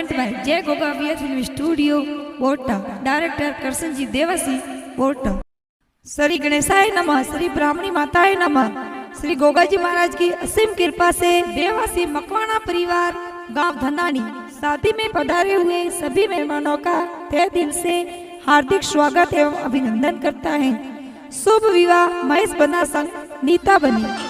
Present by जय गोगा वीर film studio वोटा director करसन जी देवासी वोटा। श्री गणेशाय नमः, श्री ब्राह्मणी माताए नमः। श्री गोगाजी महाराज की असीम कृपा से देवासी मकवाना परिवार गांव धनानी शादी में पधारे हुए सभी मेहमानों का तहे दिल से हार्दिक स्वागत एवं अभिनंदन करता है। शुभ विवाह महेश बना संग नीता बनी।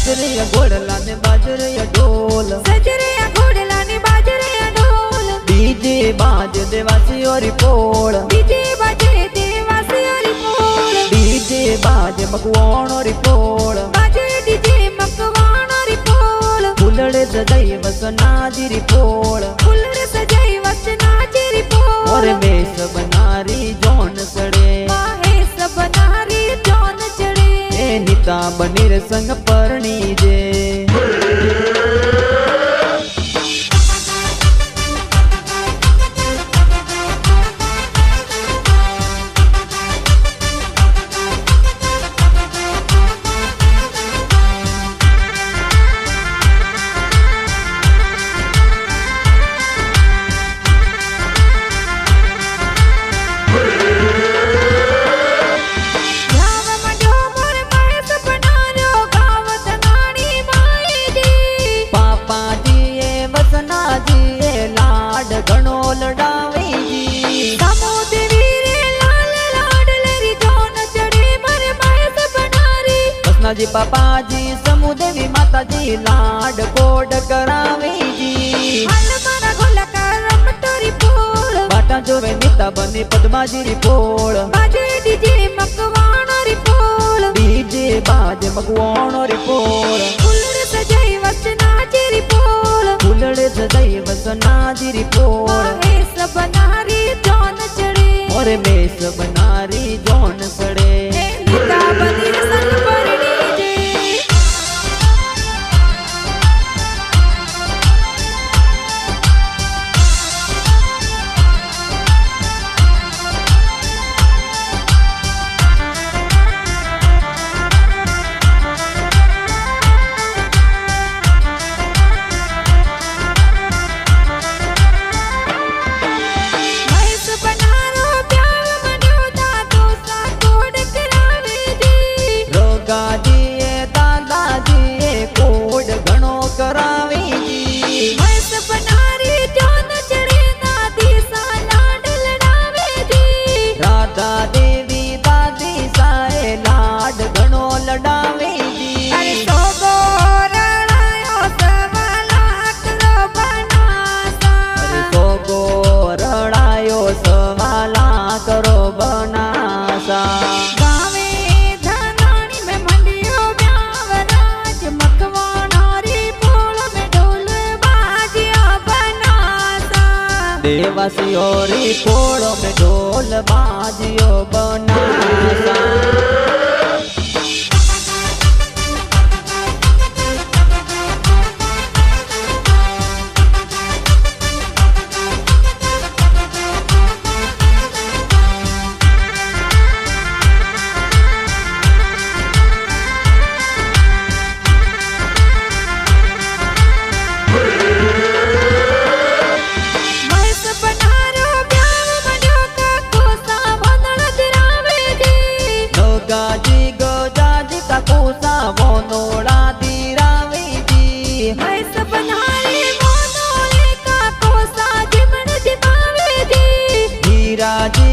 सजरे घोड़ला ने बाजरे ढोल, सजरे घोड़ला ने बाजरे ढोल, डीजे बाज देवासी और पोल, डीजे बाजे देवासी और पोल, डीजे बाज मकवान और पोल, बाजे डीजे मकवान और पोल, फुलड़े सजाई वसनाजी पोल, फुलड़े सजाई वसनाजी पोल, और बेस बनारी जौन सड़े, महेश बनारी जौन चढ़े, ए नीता बनीर संग परणी जे। जी पापा जी समुदेवी माता जी लाड कोड करावे जी, मारा गोला कर मटोरी पोल, बाटा जोवे नीता बनी पद्मा जी पोल, बाजे डीजे मकवान और पोल, डीजे बाज मकवान और पोल, फुलड़े सजाई वसनाजी पोल, फुलड़े सजाई वसनाजी पोल, महेश बनारी जौन चढ़े, और बेस बनारी जौन सड़े, नीता बनी संग परणी जे। देवासी और पोड़ो में ढोल बाजियो बनासा।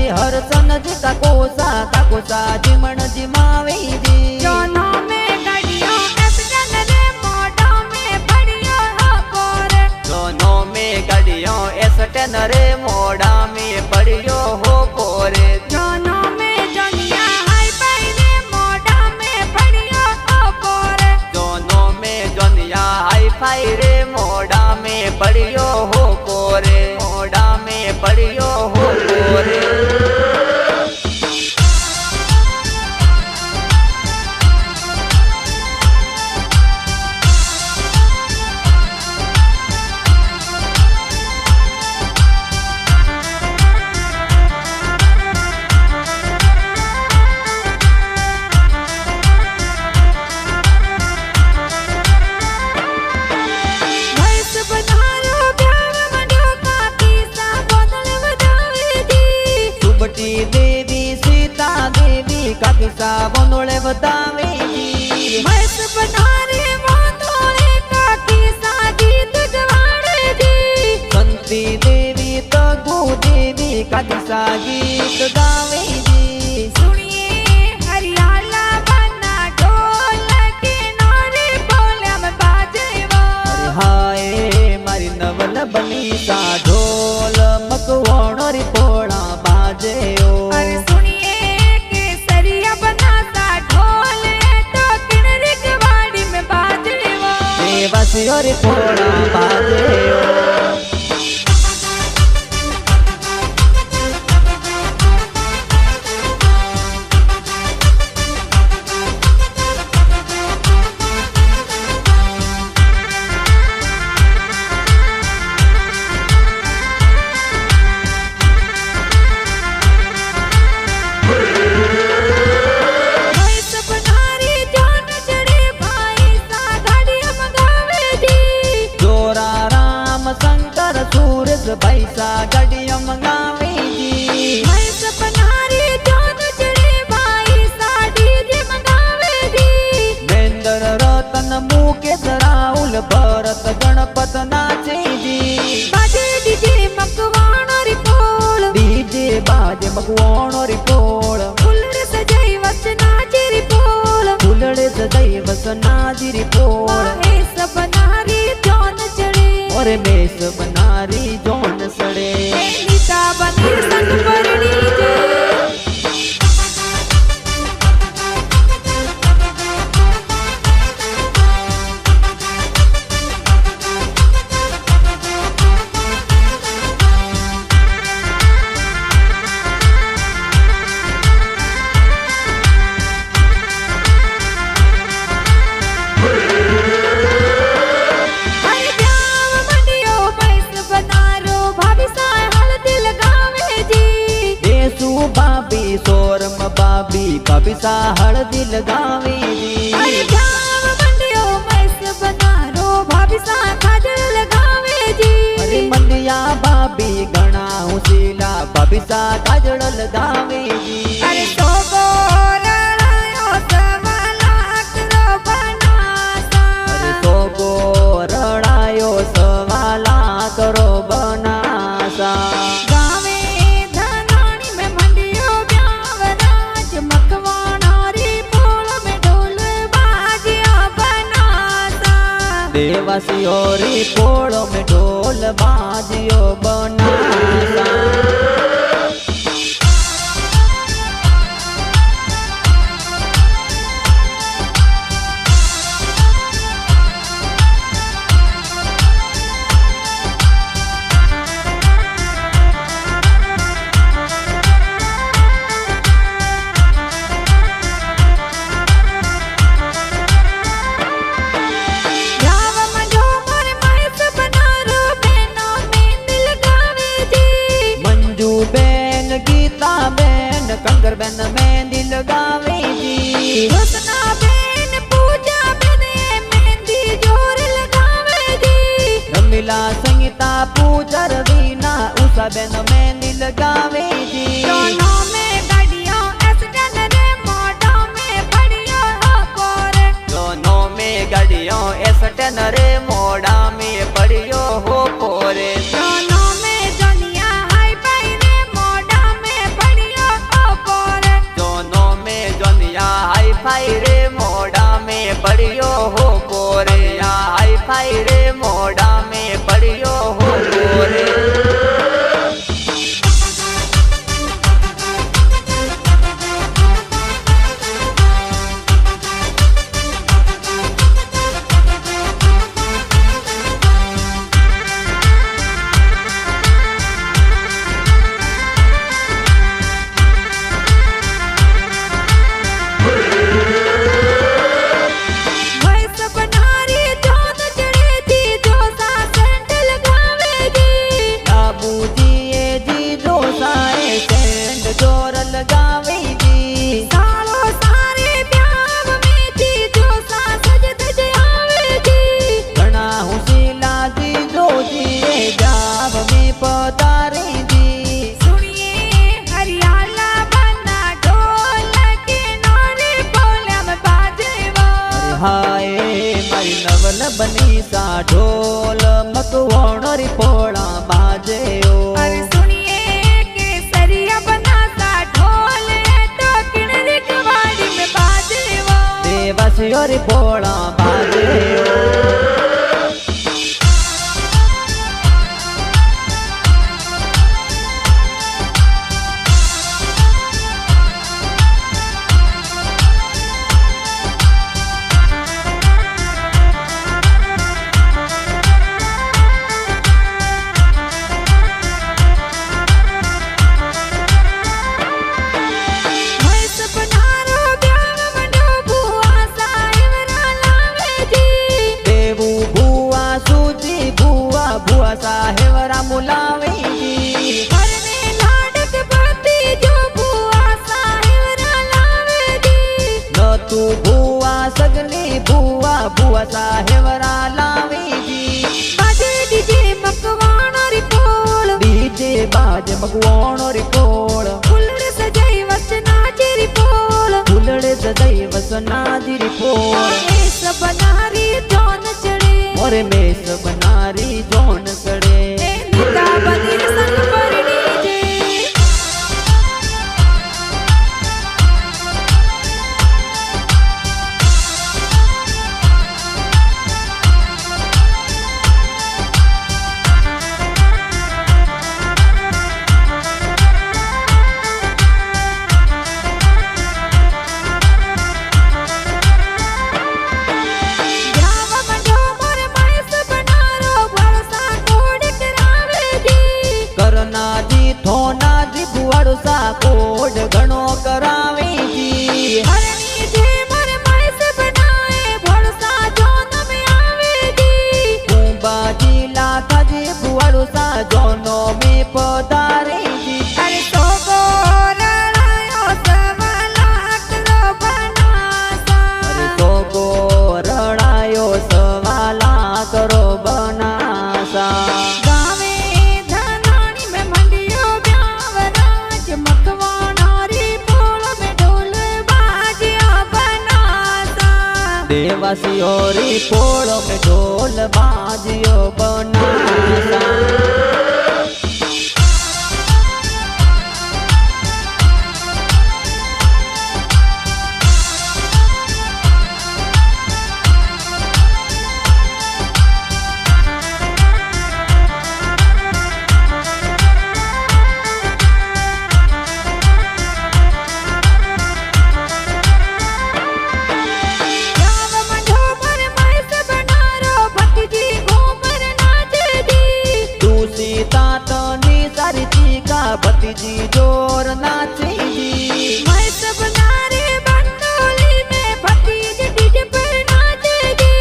हर सन जी का कोसा जिमण जिमावे जी, जोनो में गड़ियों एसटन रे मोडो में पड़ियो हो पोरे, दोनों में गड़ियों एसटन रे मोड़ा में पड़ियो हो पोरे, जोनो में जोनिया हाई पाई रे मोडा में पड़ियो हो पोरे, दोनों में जोनिया हाई फाई रे मोड़ा में पड़ियो हो पोरे, मोड़ा में पड़ियो हो पोरे। पैसा गीत गावे जी। सुनिए हरियाला बना ढोल किनारे बोले में बाजेवा। अरे हाय मारी नवल बनी सा ढोल मकवाणो री पोड़ा बाजे ओ। अरे सुनिए केसरिया बना सा ढोल तो किनारे कवाड़ी में बाजेवा। देवासियों री पोड़ा बाजे ओ। पैसा गड़िया मंगावे जी। मैं सपनारी जान चढ़े भाई साड़ी जे मंगावे जी। मेंदर रतन मुकेश राहुल भरत गणपत नाचे जी। बाजे डीजे मकवाणो री पोल। डीजे बाजे मकवाणो री पोल। फुलड़े सजाई वसनाजी री पोल। फुलड़े सजाई वसनाजी री पोल। हे सपनारी जान चढ़े और मेस बनारी जोन सड़े। नीता बनी संग परणी जे। भाभी सोरम भाभी भाभी सा हल्दी लगावे जी। अरे जाम मंडियो मैस बनारो भाभी सा काजल लगावे जी। अरे मंडिया भाभी घना हुसीला भाभी सा काजल लगावे जी। अरे तो रड़ायो सवाला करो बनासा। अरे तो रड़ायो सवाला करो बनासा। देवासियों री पोड़ो में ढोल बाजियो बनासा। कंकर बेन मेहंदी लगावे जी। रसना बेन पूजा बेन मेहंदी जोर लगावे जी। रमीला संगीता पूजा रवीना उषा बेन मेहंदी लगावे जी। दोनों में गाड़ियों एक्सीडेंट रे मोड़ा में पड़ियो हो पोरे। दोनों में गाड़ियों एक्सीडेंट रे मोड़ा में पड़ियो हो पोरे। दोनों में दुनिया हाई फाई रे मोड़ा में पड़ियो हो पोरे। दोनों में दुनिया हाई फाई रे मोड़ा में पड़ियो हो पोरे। हाई फाई रे मोड़ा में पड़ियो हो पोरे। बनी सा ढोल मकवाणो री पोड़ा बाजे ओ। अरे सुनिए केसरिया देवासियो रे भोला बाजे साहेबरा मुलावे हरने लाडक पति जो बुआ साहेबरा लावे दी न तू बुआ सगली बुआ बुआ साहेबरा लावे दी बाजे डीजे मकवाण री पोल डीजे बाज मकवाण री पोल फुलड़े सजाई वसना री पोल फुलड़े सजाई वसना री पोल सब नारी जोन चढ़े और में सब नारी जोन चढ़े निता बंदी संग पर डीजे सा कोड घणो करावे जी हरनी जे मर माइस बनाए भड़सा जोन में आवे दी कुंबा जी लाथा जी बुआड़सा जोनो में पधारे जी अरे तो रड़ायो सवाला करो बनासा अरे तो रड़ायो सवाला करो बनासा देवासियो रे पोल में ढोल बाजियो बनासा भतीजी जोर नाचे जी मैं सब नारे बंदोली में भतीजी डीजे पर नाचे जी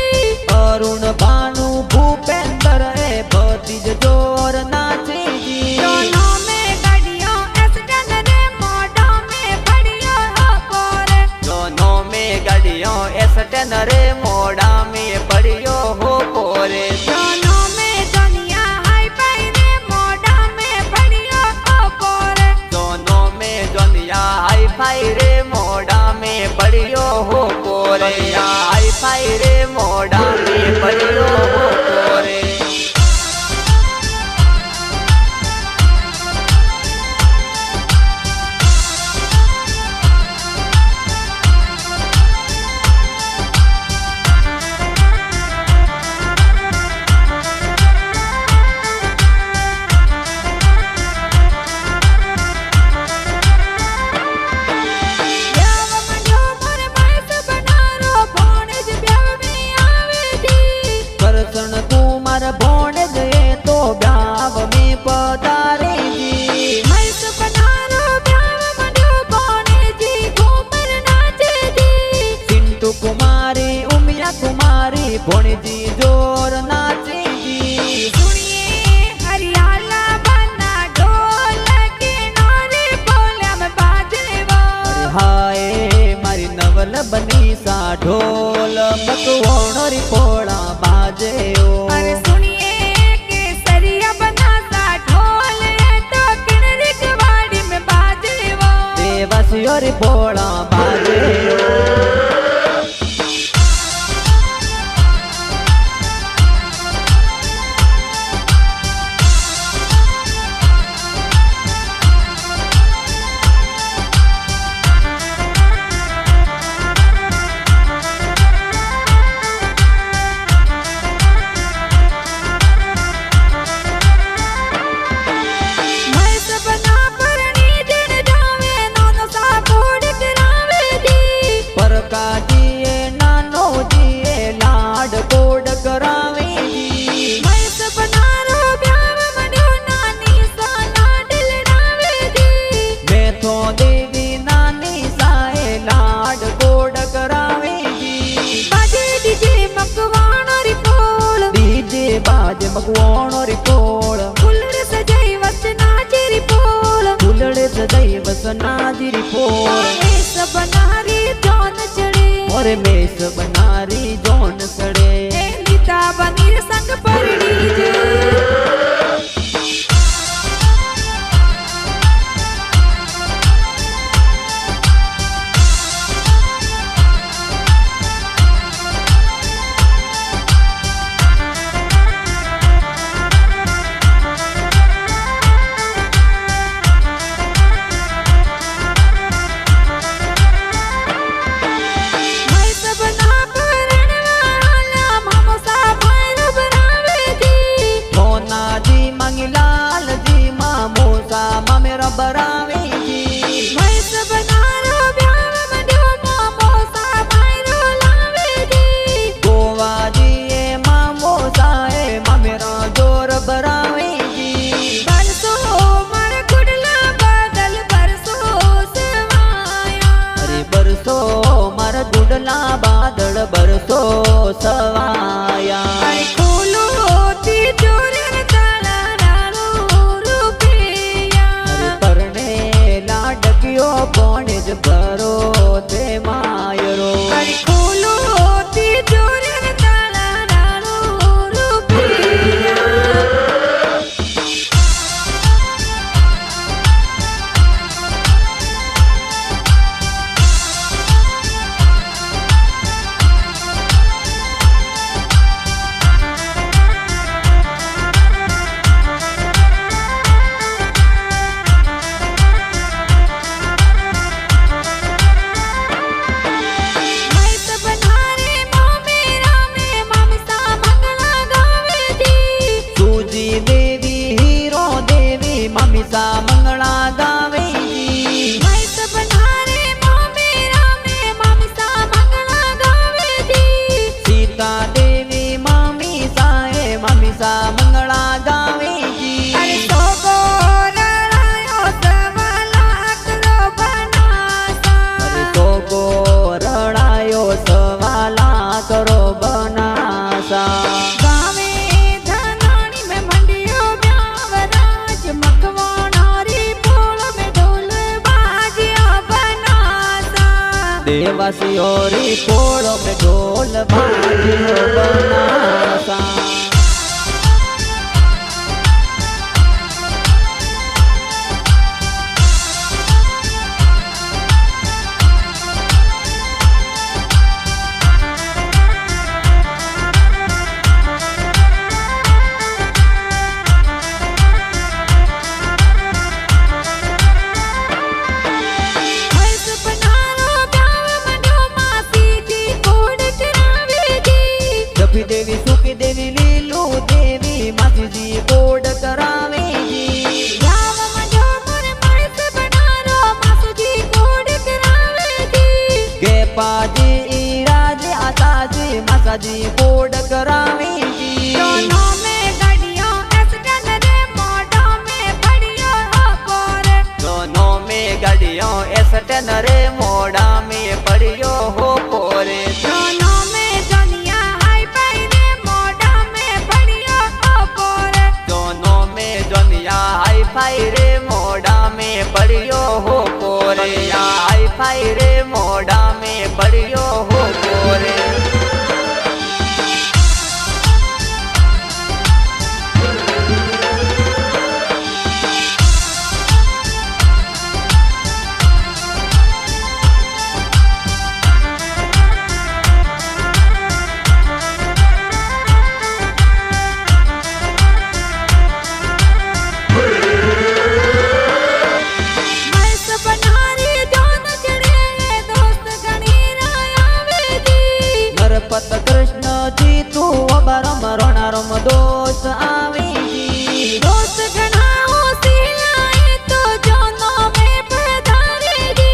अरुण भानु भूपेंद्र है भतीज जोर नाचे जी दोनों में गाड़ियों एक्सीडेंट रे मोडो में बढ़ियो हो पोरे दोनों में गाड़ियों एक्सीडेंट रे मोड़ा में बढ़ियो हो पोरे दोनों में दुनिया हाई फाई रे मोडा में बढ़ियो हो पोरे दोनों में दुनिया हाई फाई रे मोड़ा में बढ़ियो हो पोरे हाई फाई रे मोड़ा में बढ़ियो हो पोरे भोने गए तो ब्याव में पधारे जी मैं सपनारो ब्याव मनो बोने जी घूमर नाचे जी सिंटू कुमारी उमिया कुमारी भोने जी जोर नाचे जी सुनिए हरियाला बना ढोल के नारे बोले में बाजे वो हाय मारी नवल बनी सा ढोल मकवाण री पोड़ा बाजे ओ अरे सुनिए के सरिया बना सा ढोल तो किनरी कवाड़ी में बाजे वो देवासियो री पोड़ा बाजे ओ मगवाणो री पोळ फुलड़े सजाई वसनाजी री पोल फुलड़े सजाई वसनाजी री पोळ मेस बनारी जोन चढ़े और मेस बनारी जोन सड़े नीता बनीर संग परड़ी जे बरावे जी मैस बनारो ब्याव मंड्यो मामो सा मायरो लावे जी गोवा जी ए मामो साए मामेरा जोर बरावे जी बरसो मार गुडला बादल बरसो सवाया अरे बरसो मार गुडला बादल बरसो सवाया अरे खोलो ती जोरन ताला डालो रुपिया लाडकियो कोणेज भरो ते मायरो अरे खोलो ती जोरन ताला डालो रुपिया मामिसा मंगला गावे जी मैस बनारे मोमेरा में मामिसा मंगला गावे जी सीता देवी मामिसा ए मामिसा मंगला गावे जी अरे सोगो रड़ायो सवाला करो बनासा अरे सोगो रड़ायो सवाला करो बनासा गावे धनानी में मंडियो ब्यावराज मकवानारी पोल में ढोल बाजिया बनासा देवासी और पोड़ो में ढोल बाजियो बनासा मैस बनारो ब्याव मंड्यो मासी जी कोड करावे जी जपी देवी सुखी देवी लीलू देवी मासी जी कोड करावे जी ब्याव मंड्यो मोर मैस बनारो मासू जी कोड करावे जी गे पाजी राजे आता जी मासा जी कोड करावे जी दोनों में गड़ियों एसटन रे मोडो में पड़ियो हो पोरे दोनों में गाड़ियों एसटन रे मोड़ा में पड़ियो हो पोरे दोनों में जनिया हाई पाई रे मोडो में पड़ियो हो पोरे दोनों में जोनिया हाई फाई रे मोड़ा में पड़ियो हो पोरे हाई फाई रे मोड़ा में पड़ियो हो पोरे मैस बनारी जोन चढ़े दोस्त गणी रायावे जी नरपत कृष्ण जी तू अबरम रोणारम दोस्त आवे जी दोस्त गणा हो सिलाए तो जोनों में पधारे जी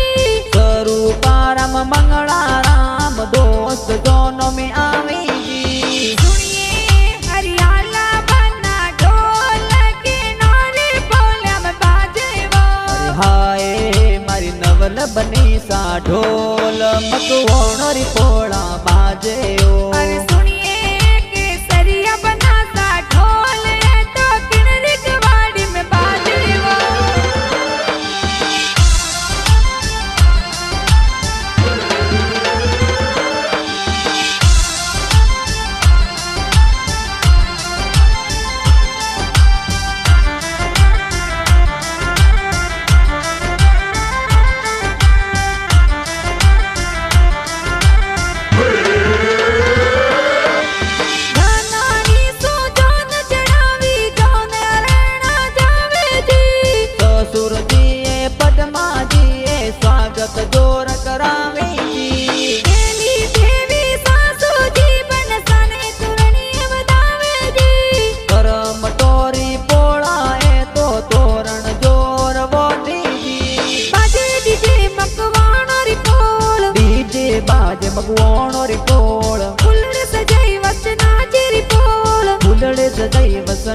स्वरूपाराम मंगला राम दोस्त दोनों में आवे जी सुनिए हरियाला बना ढोल के नारे बोले में बाजे वो हाय मारी नवल बनी सा ढोल मकवाणो री पोळा बाजे ओ अरे सुनिए केसरिया बना सा ढोल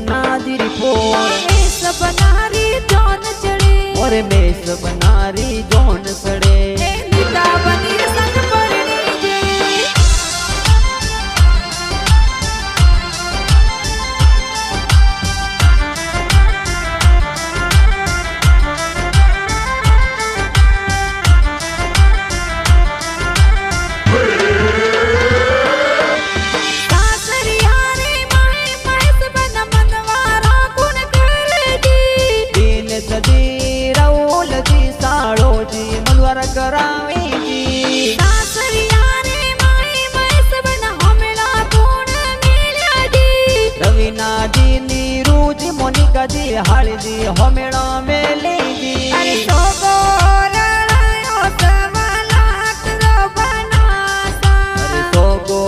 नादी फोड़ मेस बनारी जौन चढ़े और मेस बनारी जौन सड़े नीता बनी संग परणी जे करावी जी सासरिया रे माई मैस बना हमेला कोण मेल्या जी रवीना जी नीरूजी मोनिका जी हळदी हमेला मेली जी अरे सोगो रणायो सवालात रो बनासा अरे सोगो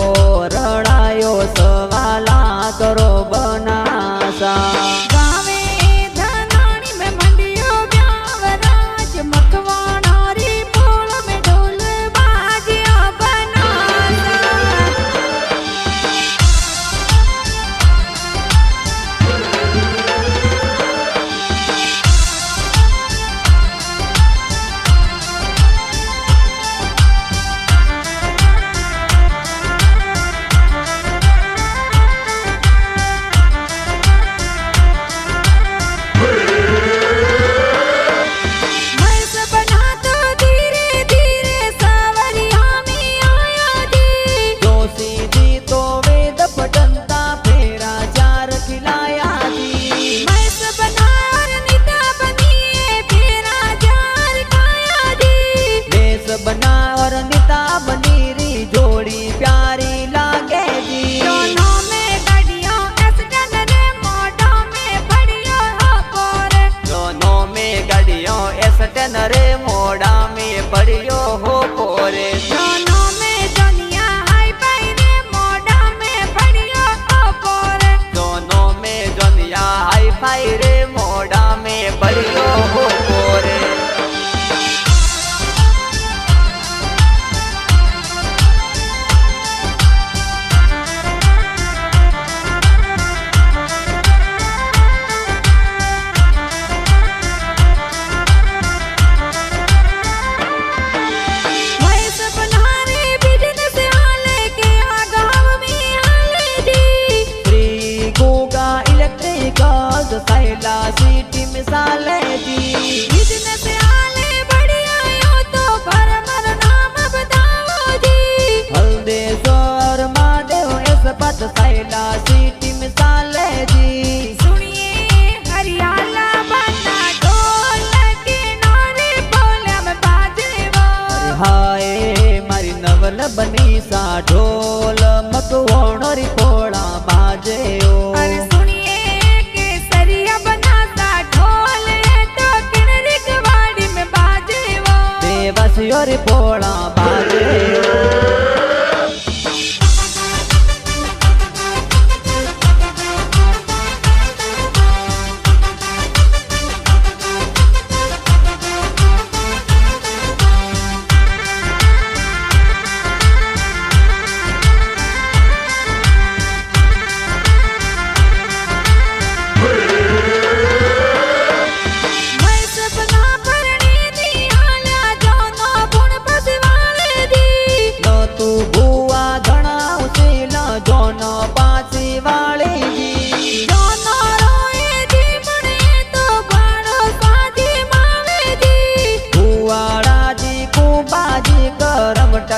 रणायो सवाला करो बनासा गावे धनानी में मंडियो ब्यावराज मखवाना बना और नीता बनीरी जोड़ी प्यारी लागे जी दोनों में गड़ियों एसटन रे मोडो में बढ़ियो हो पोरे दोनों में गड़ियों एसटन रे मोड़ा में बढ़ियो हो पोरे दोनों में दुनिया हाई फाई रे मोडा में बढ़ियो हो पोरे दोनों में दुनिया हाई फाई रे मोड़ा में बढ़ियो हो पोरे साइला सिटी मिसाले जी बिजनेस आले बढ़िया यो तो भर मर नाम बताओ जी हल्देश्वर महादेव इस पत साइला सिटी मिसाले जी सुनिए हरियाला बना ढोल के नारे बोले में बाजे वो हाय मारी नवल बनी सा ढोल मकवाणो री पोड़ा बाजे ओ अरे बसियोरी पोड़ा बाजे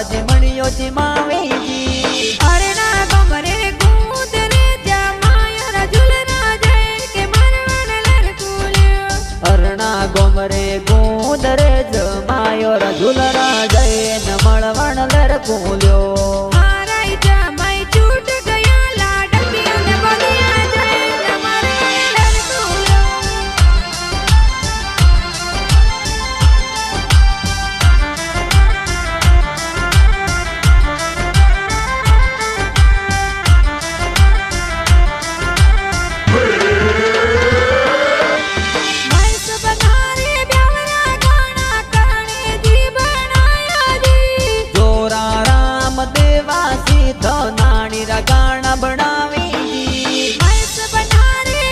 जी मणियो जी मावे जी अरना गमरे कूद रे जमायो रा झुलना जय के मरवन लड़कुलियो अरना गमरे कूद रे जमायो रा झुलना जय न मळवण लड़कुलियो हाराई जमाई छूट गया लाडकियों ने बगिया जय न मरवन लड़कुलियो देवासी तो नानी रा गाना बनावी जी मैस बनारे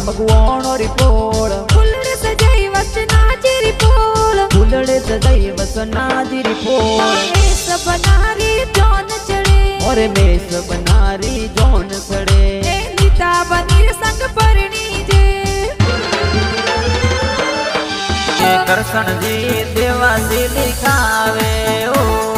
મગવાણો રીપોળ ફૂલડે સજાઈ વસનાજી રીપોળ ફૂલડે સજાઈ વસનાજી રીપોળ મેસ બનારી જોન ચડે ઓરે મેસ બનારી જોન સડે એ નીતા બનીર સંગ પરણી જે કરશનજી દેવાસી લિખાવે ઓ